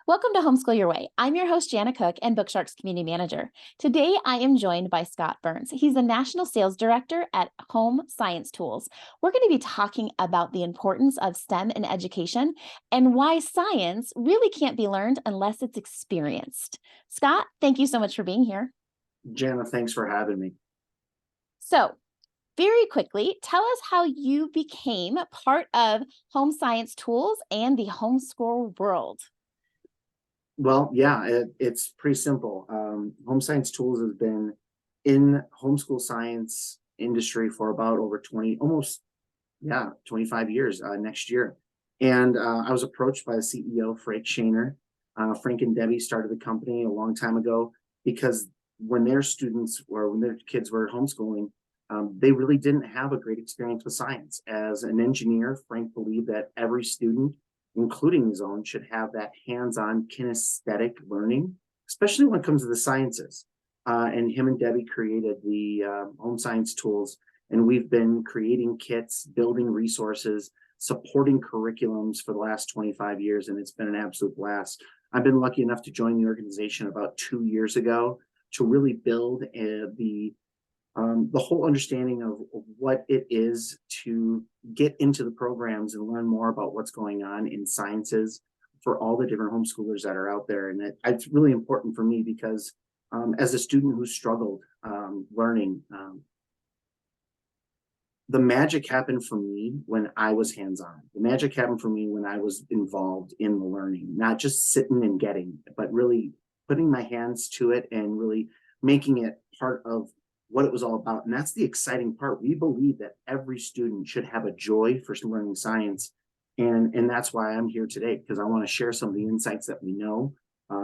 Welcome to Homeschool Your Way. I'm your host, Janna Cook, and Bookshark's Community Manager. Today, I am joined by Scott Burns. He's the National Sales Director at Home Science Tools. We're going to be talking about the importance of STEM in education and why science really can't be learned unless it's experienced. Scott, thank you so much for being here. Janna, thanks for having me. So, very quickly, tell us how you became part of Home Science Tools and the homeschool world. Well, yeah, it's pretty simple. Home Science Tools has been in homeschool science industry for about over 25 years next year. And I was approached by the CEO, Frank Shaner. Frank and Debbie started the company a long time ago because when their kids were homeschooling, they really didn't have a great experience with science. As an engineer, Frank believed that every student, including his own, should have that hands-on kinesthetic learning, especially when it comes to the sciences. And him and Debbie created the Home Science Tools, and we've been creating kits, building resources, supporting curriculums for the last 25 years, and it's been an absolute blast. I've been lucky enough to join the organization about 2 years ago to really build the whole understanding of what it is to get into the programs and learn more about what's going on in sciences for all the different homeschoolers that are out there. And it's really important for me because as a student who struggled learning, the magic happened for me when I was hands-on. The magic happened for me when I was involved in the learning, not just sitting and getting, but really putting my hands to it and really making it part of what it was all about. And that's the exciting part. We believe that every student should have a joy for learning science. And that's why I'm here today, because I want to share some of the insights that we know,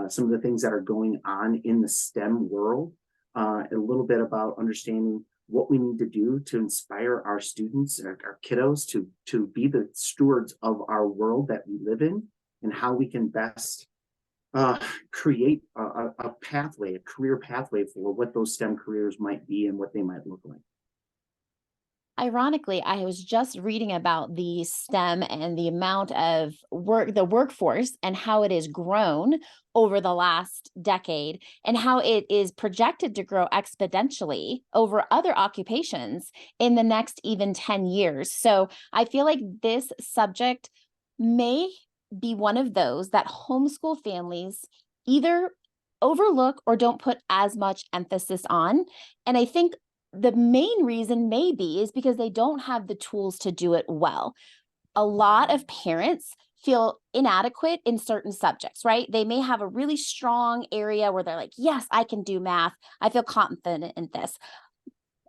some of the things that are going on in the STEM world, a little bit about understanding what we need to do to inspire our students, our kiddos to be the stewards of our world that we live in, and how we can best create a pathway, a career pathway for what those STEM careers might be and what they might look like. Ironically, I was just reading about the STEM and the amount of work, the workforce, and how it has grown over the last decade, and how it is projected to grow exponentially over other occupations in the next even 10 years. So I feel like this subject may be one of those that homeschool families either overlook or don't put as much emphasis on. And I think the main reason maybe is because they don't have the tools to do it well. A lot of parents feel inadequate in certain subjects, right? They may have a really strong area where they're like, yes, I can do math. I feel confident in this.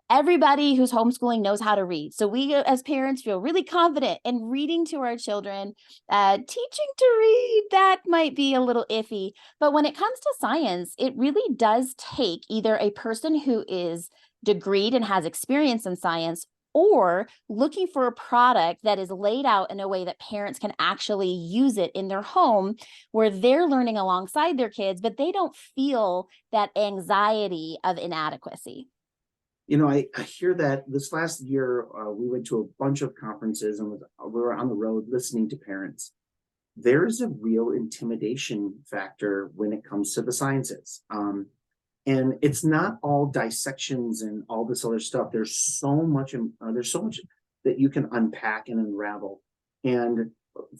Everybody who's homeschooling knows how to read. So we as parents feel really confident in reading to our children. Teaching to read, that might be a little iffy. But when it comes to science, it really does take either a person who is degreed and has experience in science, or looking for a product that is laid out in a way that parents can actually use it in their home, where they're learning alongside their kids, but they don't feel that anxiety of inadequacy. You know, I hear that this last year, we went to a bunch of conferences and we were on the road listening to parents. There is a real intimidation factor when it comes to the sciences. And it's not all dissections and all this other stuff. There's so much that you can unpack and unravel. And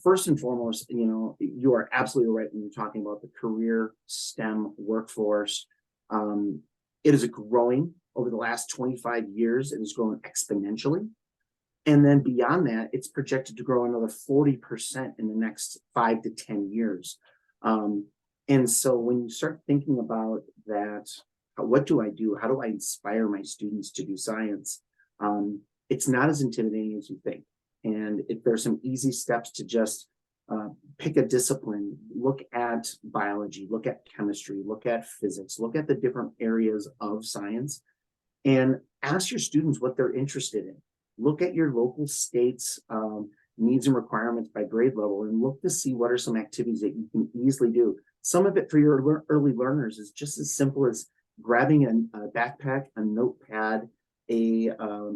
first and foremost, you are absolutely right when you're talking about the career STEM workforce. It is growing over the last 25 years. It has grown exponentially. And then beyond that, it's projected to grow another 40% in the next 5 to 10 years. And so when you start thinking about that, what do I do? How do I inspire my students to do science? It's not as intimidating as you think. And if there's some easy steps to just pick a discipline, look at biology, look at chemistry, look at physics, look at the different areas of science, and ask your students what they're interested in. Look at your local state's needs and requirements by grade level, and look to see what are some activities that you can easily do. Some of it for your early learners is just as simple as grabbing a backpack, a notepad, a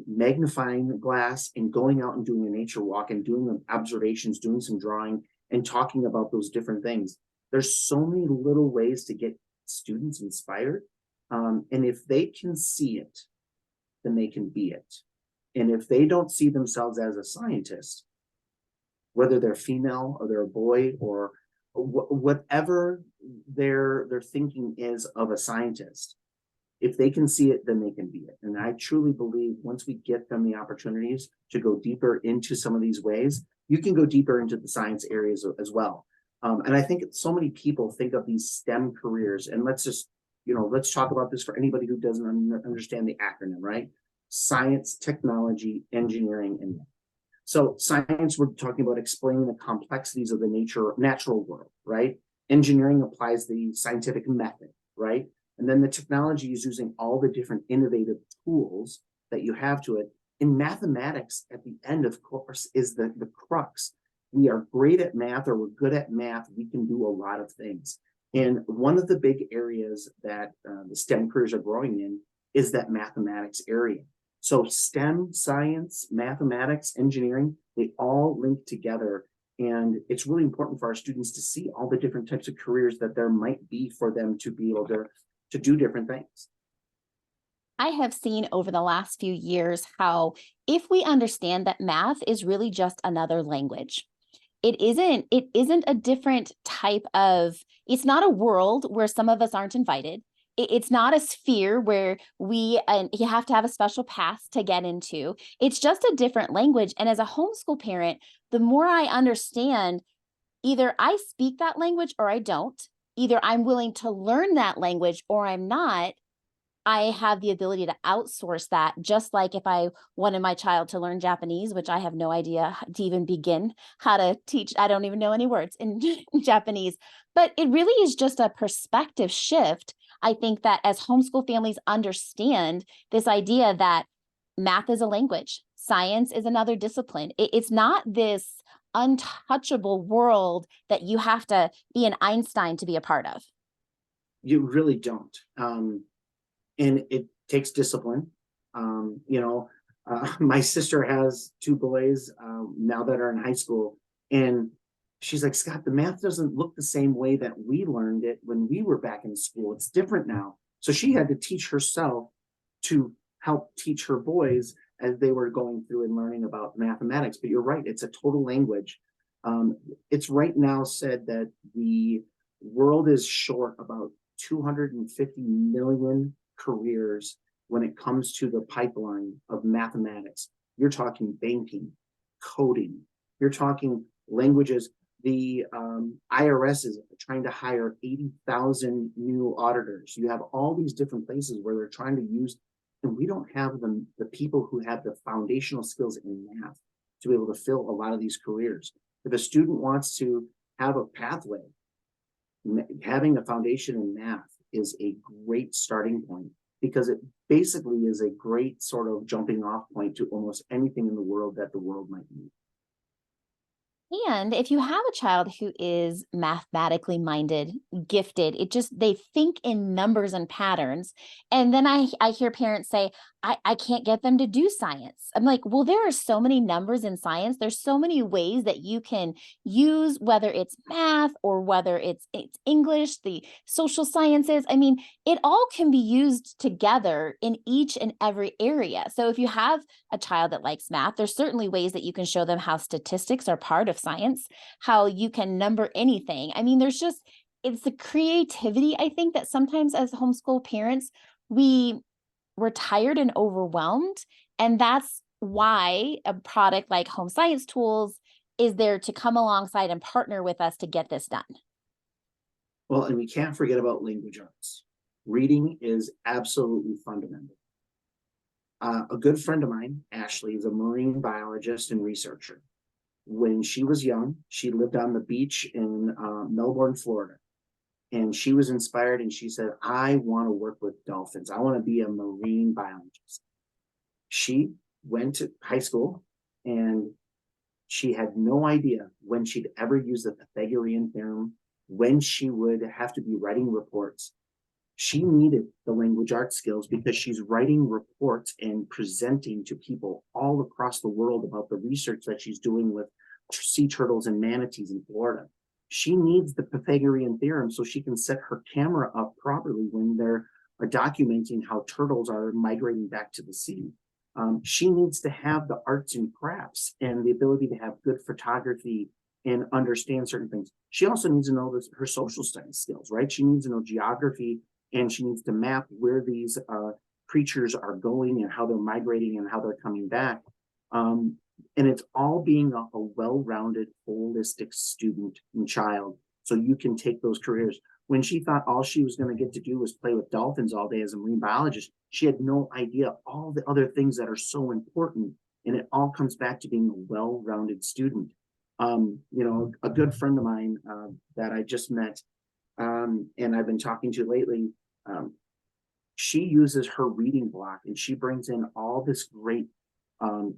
magnifying glass, and going out and doing a nature walk and doing observations, doing some drawing, and talking about those different things. There's so many little ways to get students inspired. And if they can see it, then they can be it. And if they don't see themselves as a scientist, whether they're female or they're a boy or whatever their thinking is of a scientist, if they can see it, then they can be it. And I truly believe once we get them the opportunities to go deeper into some of these ways, you can go deeper into the science areas as well. And I think so many people think of these STEM careers, and let's just, let's talk about this for anybody who doesn't understand the acronym, right? Science, technology, engineering, and math. So science, we're talking about explaining the complexities of the natural world, right? Engineering applies the scientific method, right? And then the technology is using all the different innovative tools that you have to it. In mathematics, at the end, of course, is the crux. We are great at math, or we're good at math. We can do a lot of things. And one of the big areas that the STEM careers are growing in is that mathematics area. So STEM, science, mathematics, engineering, they all link together. And it's really important for our students to see all the different types of careers that there might be for them to be able to do different things. I have seen over the last few years how if we understand that math is really just another language, it isn't a different type of, it's not a world where some of us aren't invited. It's not a sphere where you have to have a special pass to get into. It's just a different language. And as a homeschool parent, the more I understand, either I speak that language or I don't. Either I'm willing to learn that language or I'm not. I have the ability to outsource that, just like if I wanted my child to learn Japanese, which I have no idea to even begin how to teach. I don't even know any words in Japanese, but it really is just a perspective shift. I think that as homeschool families understand this idea that math is a language, science is another discipline. It's not this untouchable world that you have to be an Einstein to be a part of. You really don't. And it takes discipline. My sister has two boys now that are in high school, and she's like, Scott, the math doesn't look the same way that we learned it when we were back in school. It's different now. So she had to teach herself to help teach her boys as they were going through and learning about mathematics. But you're right, it's a total language. It's right now said that the world is short about 250 million careers when it comes to the pipeline of mathematics. You're talking banking, coding, you're talking languages. The IRS is trying to hire 80,000 new auditors. You have all these different places where they're trying to use, and we don't have the people who have the foundational skills in math to be able to fill a lot of these careers. If a student wants to have a pathway, having a foundation in math is a great starting point, because it basically is a great sort of jumping off point to almost anything in the world that the world might need. And if you have a child who is mathematically minded, gifted, they think in numbers and patterns. And then I hear parents say, I can't get them to do science. I'm like, well, there are so many numbers in science. There's so many ways that you can use, whether it's math or whether it's English, the social sciences. I mean, it all can be used together in each and every area. So if you have a child that likes math, there's certainly ways that you can show them how statistics are part of science, how you can number anything. I mean, it's the creativity, I think, that sometimes as homeschool parents, we're tired and overwhelmed. And that's why a product like Home Science Tools is there to come alongside and partner with us to get this done. Well, and we can't forget about language arts. Reading is absolutely fundamental. A good friend of mine, Ashley, is a marine biologist and researcher. When she was young, she lived on the beach in Melbourne, Florida. And she was inspired and she said, I want to work with dolphins. I want to be a marine biologist. She went to high school and she had no idea when she'd ever use the Pythagorean theorem, when she would have to be writing reports. She needed the language arts skills because she's writing reports and presenting to people all across the world about the research that she's doing with sea turtles and manatees in Florida. She needs the Pythagorean theorem so she can set her camera up properly when they're documenting how turtles are migrating back to the sea. She needs to have the arts and crafts and the ability to have good photography and understand certain things. She also needs to know her social studies skills, right? She needs to know geography, and she needs to map where these creatures are going and how they're migrating and how they're coming back. And it's all being a well-rounded, holistic student and child, so you can take those careers. When she thought all she was going to get to do was play with dolphins all day as a marine biologist, she had no idea all the other things that are so important. And it all comes back to being a well-rounded student. A good friend of mine that I just met and I've been talking to lately, she uses her reading block, and she brings in all this great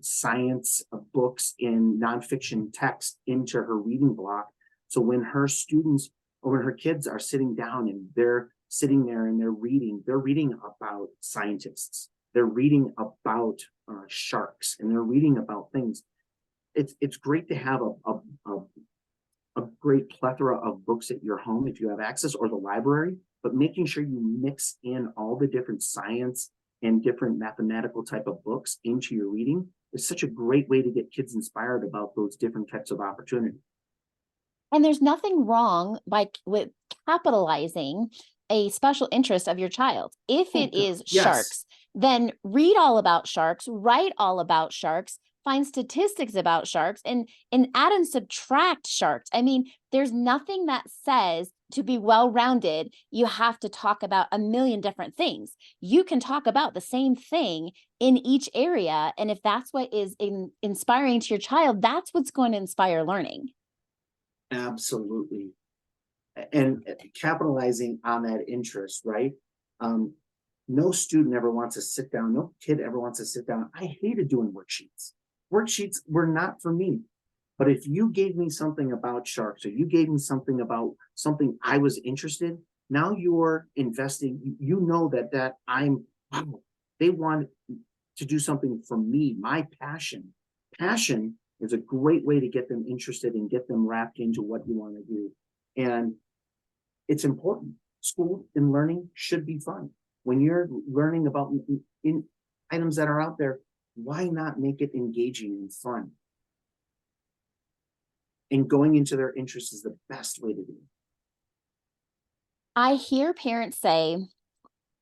science books in nonfiction text into her reading block. So when her students or when her kids are sitting down and they're sitting there and they're reading about scientists, they're reading about sharks, and they're reading about things. It's great to have a great plethora of books at your home if you have access, or the library, but making sure you mix in all the different science and different mathematical type of books into your reading is such a great way to get kids inspired about those different types of opportunities. And there's nothing wrong with capitalizing a special interest of your child. If it is sharks, then read all about sharks, write all about sharks, find statistics about sharks, and add and subtract sharks. I mean, there's nothing that says to be well-rounded, you have to talk about a million different things. You can talk about the same thing in each area. And if that's what is inspiring to your child, that's what's going to inspire learning. Absolutely. And capitalizing on that interest, right? No student ever wants to sit down. No kid ever wants to sit down. I hated doing worksheets. Worksheets were not for me. But if you gave me something about sharks, or you gave me something about something I was interested, now you're investing. You know that wow, they want to do something for me, my passion. Passion is a great way to get them interested and get them wrapped into what you want to do. And it's important. School and learning should be fun. When you're learning about in items that are out there, why not make it engaging and fun? And going into their interests is the best way to do it. I hear parents say,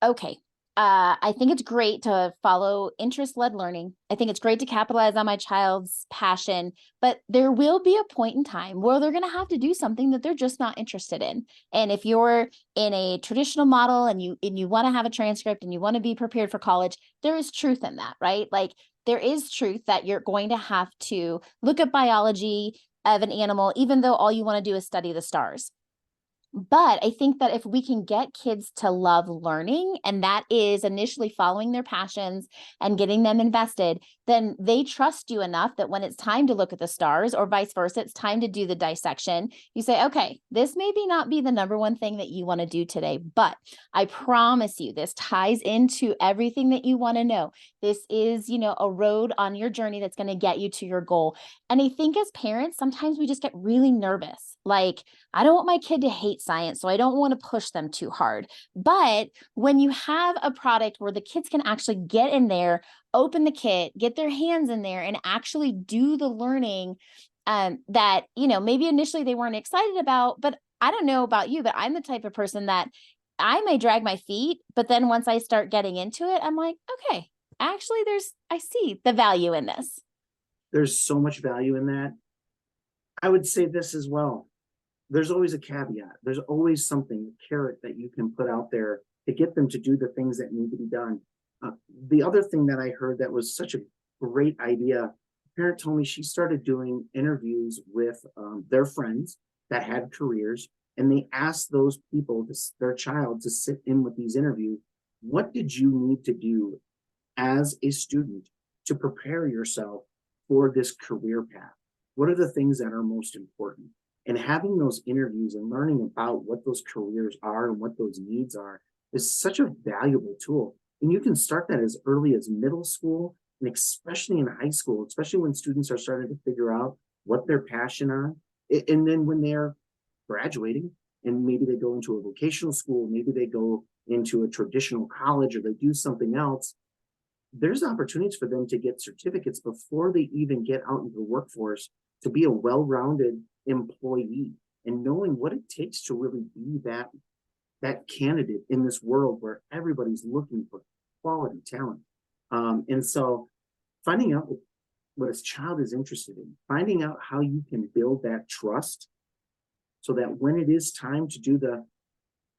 okay, I think it's great to follow interest-led learning. I think it's great to capitalize on my child's passion, but there will be a point in time where they're going to have to do something that they're just not interested in. And if you're in a traditional model and you want to have a transcript and you want to be prepared for college, there is truth in that, right? Like there is truth that you're going to have to look at biology of an animal, even though all you want to do is study the stars. But I think that if we can get kids to love learning, and that is initially following their passions and getting them invested, then they trust you enough that when it's time to look at the stars, or vice versa, it's time to do the dissection, you say, okay, this maybe not be the number one thing that you want to do today, but I promise you this ties into everything that you want to know. This is, a road on your journey that's going to get you to your goal. And I think as parents, sometimes we just get really nervous. Like, I don't want my kid to hate science, so I don't want to push them too hard. But when you have a product where the kids can actually get in there, open the kit, get their hands in there, and actually do the learning that, maybe initially they weren't excited about, but I don't know about you, but I'm the type of person that I may drag my feet, but then once I start getting into it, I'm like, okay, actually I see the value in this. There's so much value in that. I would say this as well. There's always a caveat. There's always something, a carrot that you can put out there to get them to do the things that need to be done. The other thing that I heard that was such a great idea, a parent told me she started doing interviews with their friends that had careers, and they asked those people, their child, to sit in with these interviews. What did you need to do as a student to prepare yourself for this career path? What are the things that are most important? And having those interviews and learning about what those careers are and what those needs are is such a valuable tool. And you can start that as early as middle school, and especially in high school, especially when students are starting to figure out what they're passionate on. And then when they're graduating, and maybe they go into a vocational school, maybe they go into a traditional college, or they do something else. There's opportunities for them to get certificates before they even get out into the workforce to be a well-rounded employee, and knowing what it takes to really be that candidate in this world where everybody's looking for quality talent. And so finding out what a child is interested in, finding out how you can build that trust so that when it is time to do the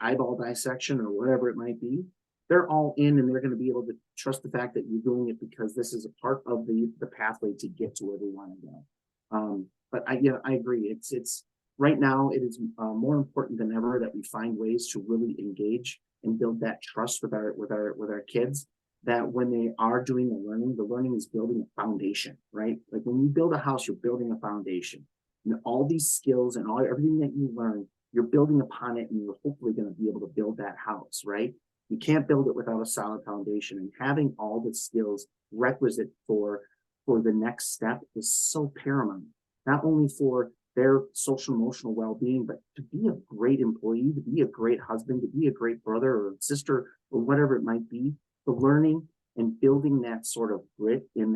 eyeball dissection or whatever it might be, they're all in, and they're going to be able to trust the fact that you're doing it because this is a part of the pathway to get to where they want to go. But I agree. It's right now it is more important than ever that we find ways to really engage and build that trust with our kids. That when they are doing the learning is building a foundation, right? Like when you build a house, you're building a foundation, and all these skills and everything that you learn, you're building upon it, and you're hopefully going to be able to build that house, right? You can't build it without a solid foundation, and having all the skills requisite for the next step is so paramount, not only for their social emotional well-being, but to be a great employee, to be a great husband, to be a great brother or sister or whatever it might be. The learning and building that sort of grit in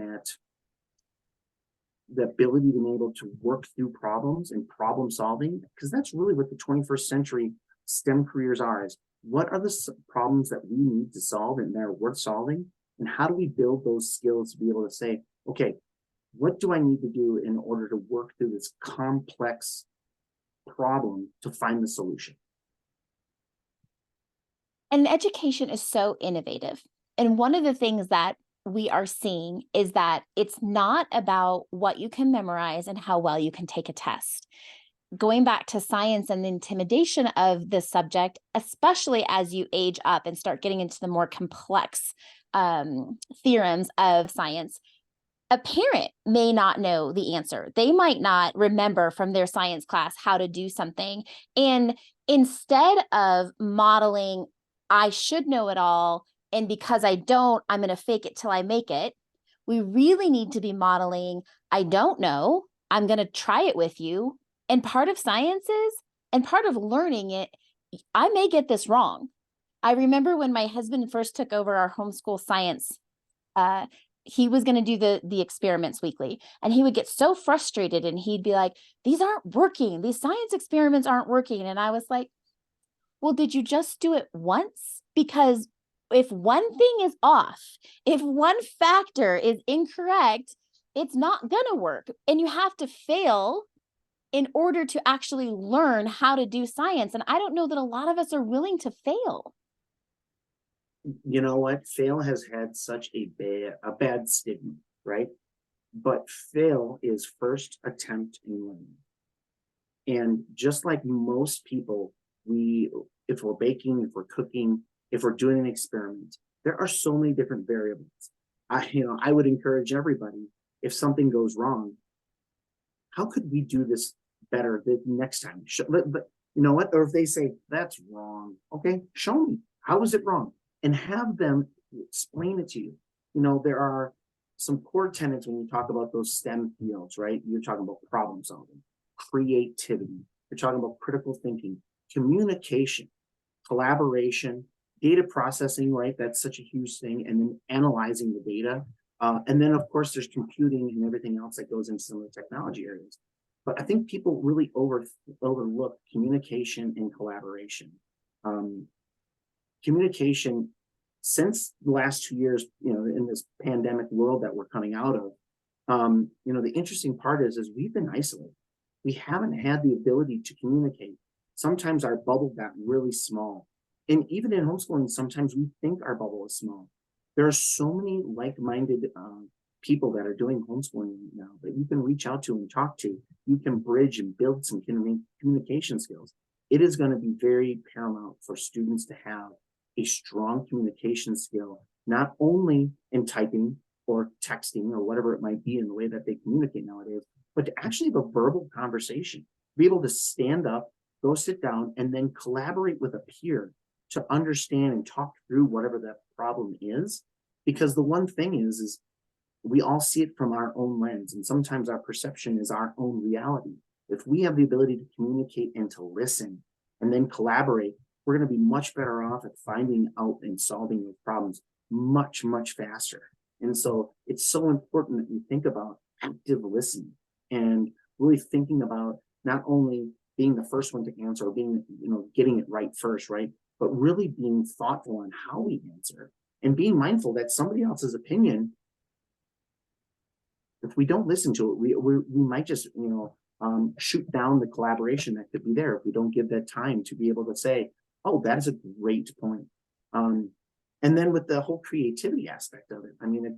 the ability to be able to work through problems and problem solving, because that's really what the 21st century STEM careers are, is what are the problems that we need to solve and they're worth solving, and how do we build those skills to be able to say, okay, what do I need to do in order to work through this complex problem to find the solution? And education is so innovative. And one of the things that we are seeing is that it's not about what you can memorize and how well you can take a test. Going back to science and the intimidation of the subject, especially as you age up and start getting into the more complex theorems of science, a parent may not know the answer. They might not remember from their science class how to do something. And instead of modeling, I should know it all, and because I don't, I'm going to fake it till I make it, we really need to be modeling, I don't know, I'm going to try it with you. And part of science is, and part of learning it, I may get this wrong. I remember when my husband first took over our homeschool science, he was going to do the experiments weekly, and he would get so frustrated and he'd be like, these aren't working. These science experiments aren't working. And I was like, well, did you just do it once? Because if one thing is off, if one factor is incorrect, it's not going to work. And you have to fail in order to actually learn how to do science. And I don't know that a lot of us are willing to fail. You know what? Fail has had such a bad stigma, right? But fail is first attempt in learning. And just like most people, if we're baking, if we're cooking, if we're doing an experiment, there are so many different variables. I would encourage everybody, if something goes wrong, how could we do this better the next time? But you know what? Or if they say that's wrong, okay, show me, how is it wrong, and have them explain it to you. There are some core tenets when you talk about those STEM fields, right? You're talking about problem solving, creativity, you're talking about critical thinking, communication, collaboration, data processing, right? That's such a huge thing. And then analyzing the data. And then, of course, there's computing and everything else that goes into some of the technology areas. But I think people really overlook communication and collaboration. Communication, since the last 2 years, in this pandemic world that we're coming out of, the interesting part is we've been isolated. We haven't had the ability to communicate. Sometimes our bubble got really small. And even in homeschooling, sometimes we think our bubble is small. There are so many like-minded people that are doing homeschooling right now that you can reach out to and talk to. You can bridge and build some communication skills. It is going to be very paramount for students to have a strong communication skill, not only in typing or texting or whatever it might be in the way that they communicate nowadays, but to actually have a verbal conversation, be able to stand up, go sit down, and then collaborate with a peer to understand and talk through whatever that problem is. Because the one thing is we all see it from our own lens, and sometimes our perception is our own reality. If we have the ability to communicate and to listen and then collaborate, we're going to be much better off at finding out and solving those problems much, much faster. And so it's so important that we think about active listening and really thinking about not only being the first one to answer or being, getting it right first, right? But really being thoughtful on how we answer and being mindful that somebody else's opinion, if we don't listen to it, we might just, shoot down the collaboration that could be there if we don't give that time to be able to say, oh, that is a great point. And then with the whole creativity aspect of it, I mean,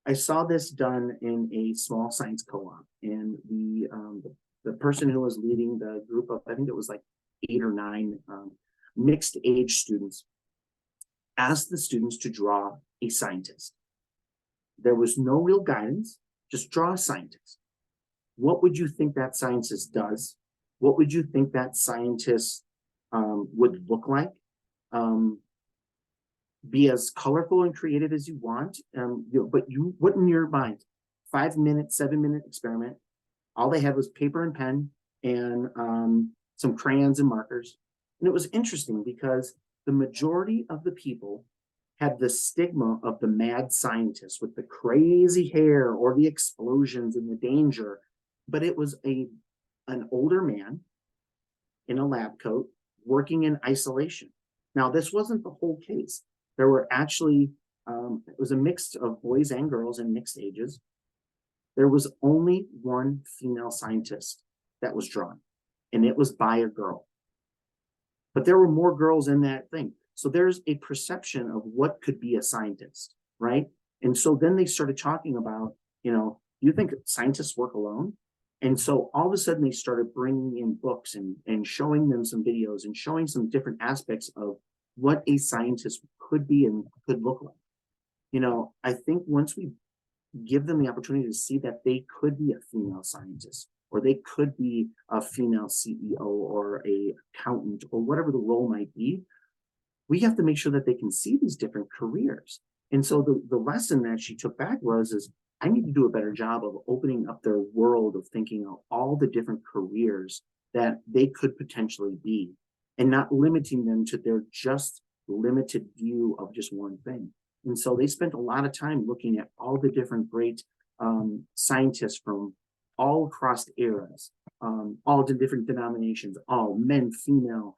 I saw this done in a small science co-op, and the person who was leading the group of, I think it was like 8 or 9 mixed age students, asked the students to draw a scientist. There was no real guidance, just draw a scientist. What would you think that scientist does? What would you think that scientist would look like? Be as colorful and creative as you want, but what in your mind? 5-minute, 7-minute experiment. All they had was paper and pen and some crayons and markers. And it was interesting because the majority of the people had the stigma of the mad scientist with the crazy hair or the explosions and the danger, but it was an older man in a lab coat working in isolation. Now, this wasn't the whole case. There were actually, it was a mix of boys and girls in mixed ages. There was only one female scientist that was drawn, and it was by a girl. But there were more girls in that thing. So there's a perception of what could be a scientist, right? And so then they started talking about, you think scientists work alone? And so all of a sudden they started bringing in books and showing them some videos and showing some different aspects of what a scientist could be and could look like. I think once we give them the opportunity to see that they could be a female scientist, or they could be a female CEO or a accountant or whatever the role might be, we have to make sure that they can see these different careers. And so the lesson that she took back is I need to do a better job of opening up their world of thinking of all the different careers that they could potentially be, and not limiting them to their just limited view of just one thing. And so they spent a lot of time looking at all the different great scientists from all across eras, all the different denominations, all men, female,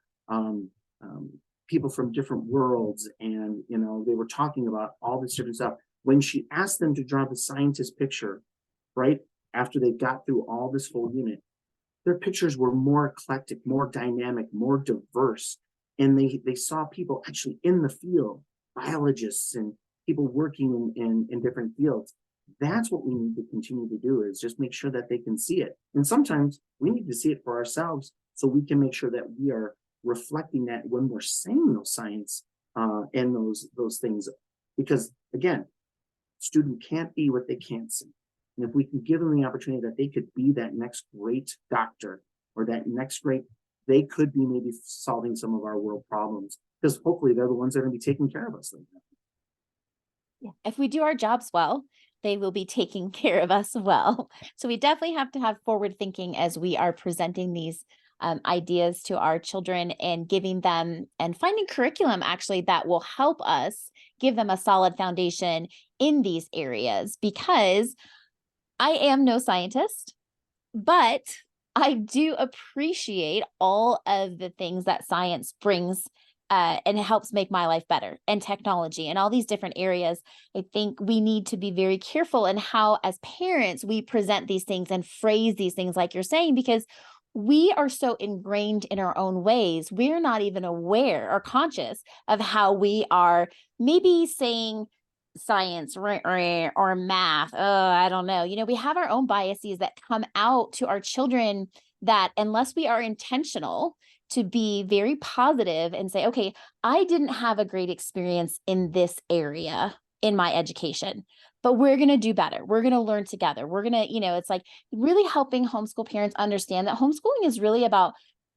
people from different worlds. And, they were talking about all this different stuff. When she asked them to draw the scientist picture, right after they got through all this whole unit, their pictures were more eclectic, more dynamic, more diverse. And they saw people actually in the field, biologists and people working in different fields. That's what we need to continue to do, is just make sure that they can see it. And sometimes we need to see it for ourselves so we can make sure that we are reflecting that when we're saying those science and those things. Because again, student can't be what they can't see. And if we can give them the opportunity that they could be that next great doctor or that next great, they could be maybe solving some of our world problems, because hopefully they're the ones that are going to be taking care of us like that. Yeah. If we do our jobs well, they will be taking care of us well. So we definitely have to have forward thinking as we are presenting these ideas to our children and giving them and finding curriculum actually that will help us give them a solid foundation in these areas, because I am no scientist, but I do appreciate all of the things that science brings and it helps make my life better, and technology and all these different areas. I think we need to be very careful in how, as parents, we present these things and phrase these things like you're saying, because we are so ingrained in our own ways. We're not even aware or conscious of how we are maybe saying science or math. Oh, I don't know. We have our own biases that come out to our children that, unless we are intentional to be very positive and say, okay, I didn't have a great experience in this area in my education, but we're going to do better. We're going to learn together. We're going to, it's like really helping homeschool parents understand that homeschooling is really about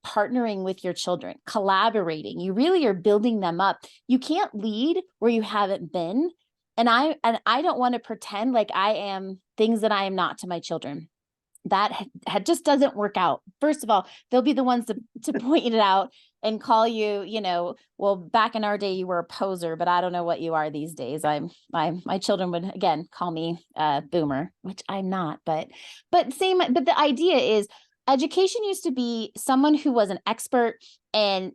partnering with your children, collaborating. You really are building them up. You can't lead where you haven't been. And I don't want to pretend like I am things that I am not to my children. that just doesn't work out. First of all, they'll be the ones to point it out and call you, well, back in our day, you were a poser, but I don't know what you are these days. My children would again call me a boomer, which I'm not, but the idea is education used to be someone who was an expert and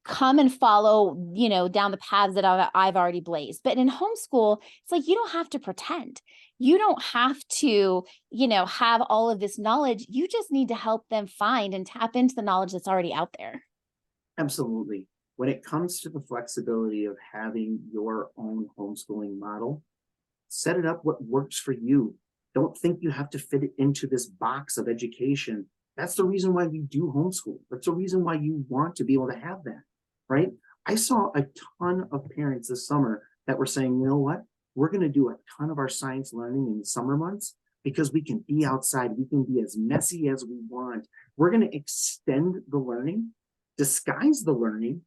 come and follow, down the paths that I've already blazed. But in homeschool, it's like, you don't have to pretend. You don't have to, have all of this knowledge. You just need to help them find and tap into the knowledge that's already out there. Absolutely. When it comes to the flexibility of having your own homeschooling model, set it up what works for you. Don't think you have to fit it into this box of education. That's the reason why we do homeschool. That's the reason why you want to be able to have that, right? I saw a ton of parents this summer that were saying, you know what? We're going to do a ton of our science learning in the summer months because we can be outside. We can be as messy as we want. We're going to extend the learning, disguise the learning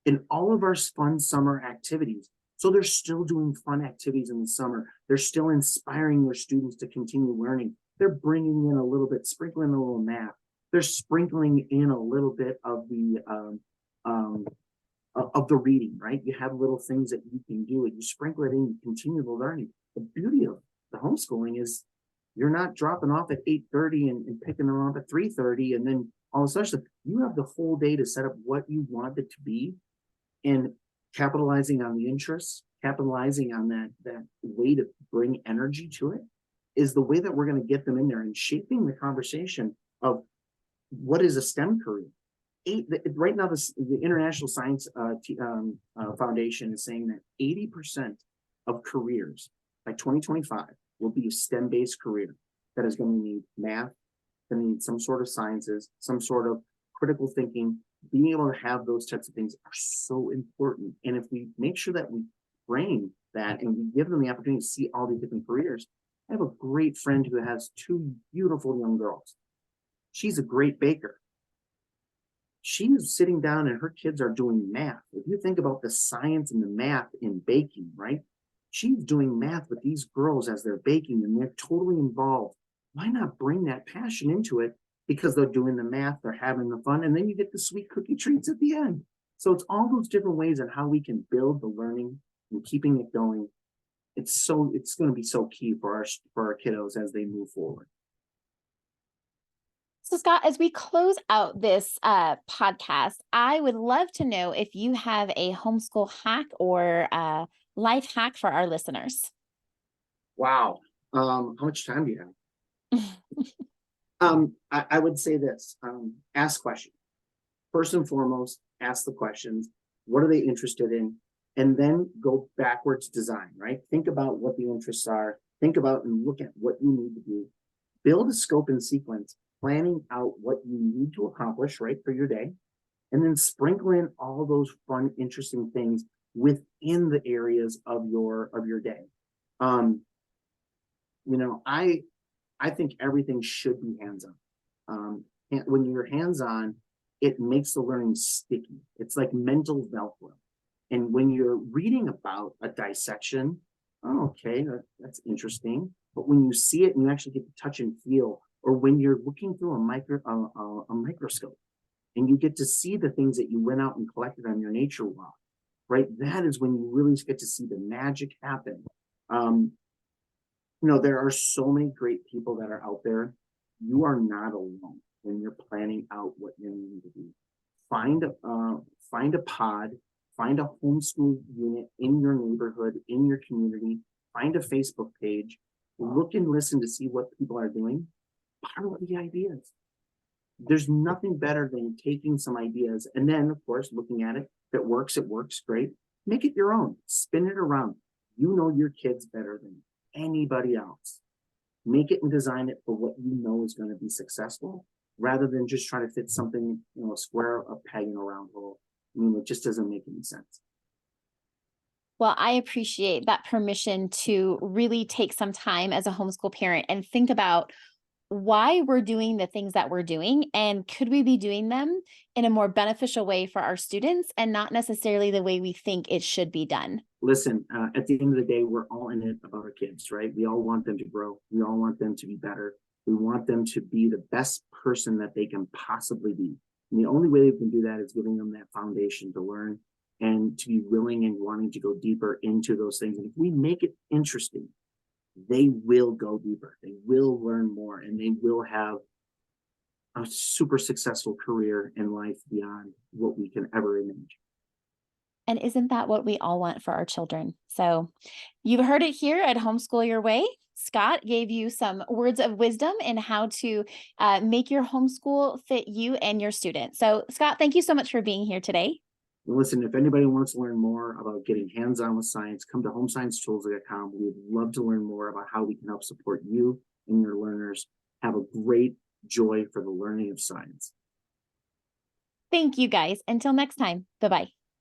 in all of our fun summer activities. So they're still doing fun activities in the summer. They're still inspiring their students to continue learning. They're bringing in a little bit, sprinkling a little math. They're sprinkling in a little bit of the reading, right? You have little things that you can do and you sprinkle it in, you continue the learning. The beauty of the homeschooling is you're not dropping off at 8:30 and picking them up at 3:30 and then all of a sudden you have the whole day to set up what you want it to be and capitalizing on the interests, capitalizing on that way to bring energy to it is the way that we're going to get them in there and shaping the conversation of what is a STEM career. Right now, the International Science Foundation is saying that 80% of careers by 2025 will be a STEM-based career that is going to need math, going to need some sort of sciences, some sort of critical thinking. Being able to have those types of things are so important. And if we make sure that we frame that and we give them the opportunity to see all these different careers, I have a great friend who has two beautiful young girls. She's a great baker. She's sitting down and her kids are doing math. If you think about the science and the math in baking, right? She's doing math with these girls as they're baking and they're totally involved. Why not bring that passion into it? Because they're doing the math, they're having the fun, and then you get the sweet cookie treats at the end. So it's all those different ways on how we can build the learning and keeping it going. It's going to be so key for our kiddos as they move forward. So Scott, as we close out this podcast, I would love to know if you have a homeschool hack or life hack for our listeners. Wow. How much time do you have? I would say this, ask questions. First and foremost, ask the questions. What are they interested in? And then go backwards design, right? Think about what the interests are. Think about and look at what you need to do. Build a scope and sequence, planning out what you need to accomplish, right, for your day. And then sprinkle in all those fun, interesting things within the areas of your day. I think everything should be hands-on. When you're hands-on, it makes the learning sticky. It's like mental Velcro. And when you're reading about a dissection, okay, that's interesting. But when you see it and you actually get to touch and feel, or when you're looking through a microscope and you get to see the things that you went out and collected on your nature walk, right? That is when you really get to see the magic happen. There are so many great people that are out there. You are not alone when you're planning out what you need to do. Find a pod, find a homeschool unit in your neighborhood, in your community, find a Facebook page, look and listen to see what people are doing, borrow the ideas. There's nothing better than taking some ideas and then, of course, looking at it. If it works, great. Make it your own, spin it around. You know your kids better than anybody else. Make it and design it for what you know is going to be successful rather than just trying to fit something, a square, a peg in a round hole. I mean, it just doesn't make any sense. Well, I appreciate that permission to really take some time as a homeschool parent and think about why we're doing the things that we're doing and could we be doing them in a more beneficial way for our students and not necessarily the way we think it should be done. Listen, at the end of the day, we're all in it about our kids, right? We all want them to grow. We all want them to be better. We want them to be the best person that they can possibly be. And the only way they can do that is giving them that foundation to learn and to be willing and wanting to go deeper into those things. And if we make it interesting, they will go deeper. They will learn more, and they will have a super successful career in life beyond what we can ever imagine. And isn't that what we all want for our children? So you've heard it here at Homeschool Your Way. Scott gave you some words of wisdom in how to make your homeschool fit you and your students. So Scott, thank you so much for being here today. Listen, if anybody wants to learn more about getting hands-on with science, come to homesciencetools.com. We would love to learn more about how we can help support you and your learners. Have a great joy for the learning of science. Thank you guys. Until next time. Bye-bye.